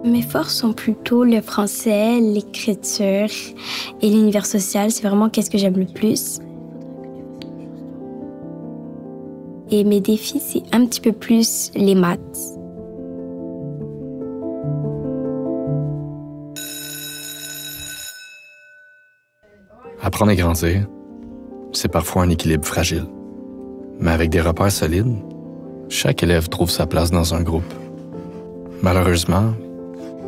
Mes forces sont plutôt le français, l'écriture et l'univers social. C'est vraiment qu'est-ce que j'aime le plus. Et mes défis, c'est un petit peu plus les maths. Apprendre et grandir, c'est parfois un équilibre fragile. Mais avec des repères solides, chaque élève trouve sa place dans un groupe. Malheureusement,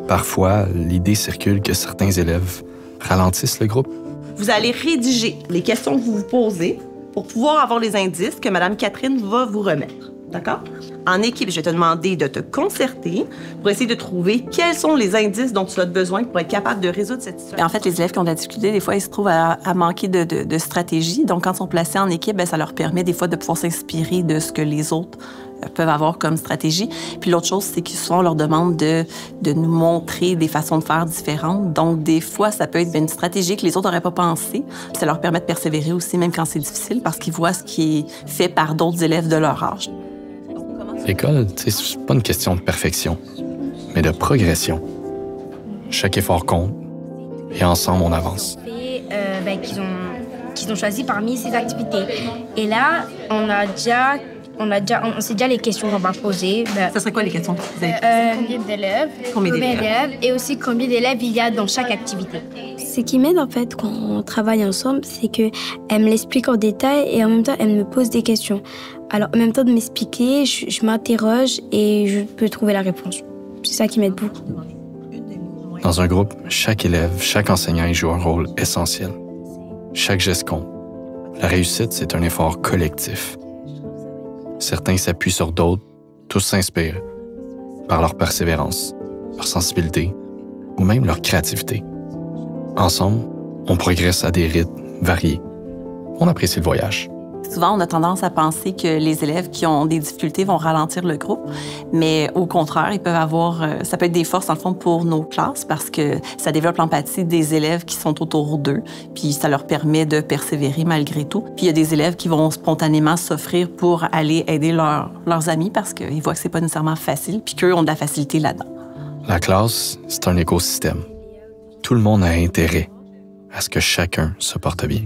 parfois, l'idée circule que certains élèves ralentissent le groupe. Vous allez rédiger les questions que vous vous posez pour pouvoir avoir les indices que Mme Catherine va vous remettre. D'accord? En équipe, je vais te demander de te concerter pour essayer de trouver quels sont les indices dont tu as besoin pour être capable de résoudre cette situation. En fait, les élèves qui ont de la difficulté, des fois, ils se trouvent à manquer de stratégie. Donc, quand ils sont placés en équipe, bien, ça leur permet des fois de pouvoir s'inspirer de ce que les autres peuvent avoir comme stratégie. Puis l'autre chose, c'est qu'ils souvent on leur demande de nous montrer des façons de faire différentes. Donc, des fois, ça peut être une stratégie que les autres n'auraient pas pensé. Puis ça leur permet de persévérer aussi, même quand c'est difficile, parce qu'ils voient ce qui est fait par d'autres élèves de leur âge. L'école, c'est pas une question de perfection, mais de progression. Chaque effort compte, et ensemble, on avance. Qu'ils ont choisi parmi ces activités. Et là, on sait déjà les questions qu'on va poser. Ça serait quoi les questions que vous avez? Combien d'élèves? Combien d'élèves? Et aussi combien d'élèves il y a dans chaque activité. Ce qui m'aide en fait quand on travaille ensemble, c'est qu'elle me l'explique en détail et en même temps, elle me pose des questions. Alors, en même temps de m'expliquer, je m'interroge et je peux trouver la réponse. C'est ça qui m'aide beaucoup. Dans un groupe, chaque élève, chaque enseignant y joue un rôle essentiel. Chaque geste compte. La réussite, c'est un effort collectif. Certains s'appuient sur d'autres, tous s'inspirent par leur persévérance, leur sensibilité ou même leur créativité. Ensemble, on progresse à des rythmes variés. On apprécie le voyage. Souvent, on a tendance à penser que les élèves qui ont des difficultés vont ralentir le groupe, mais au contraire, ils peuvent avoir, ça peut être des forces, dans le fond, pour nos classes parce que ça développe l'empathie des élèves qui sont autour d'eux, puis ça leur permet de persévérer malgré tout. Puis il y a des élèves qui vont spontanément s'offrir pour aller aider leurs amis parce qu'ils voient que c'est pas nécessairement facile, puis qu'eux ont de la facilité là-dedans. La classe, c'est un écosystème. Tout le monde a intérêt à ce que chacun se porte bien.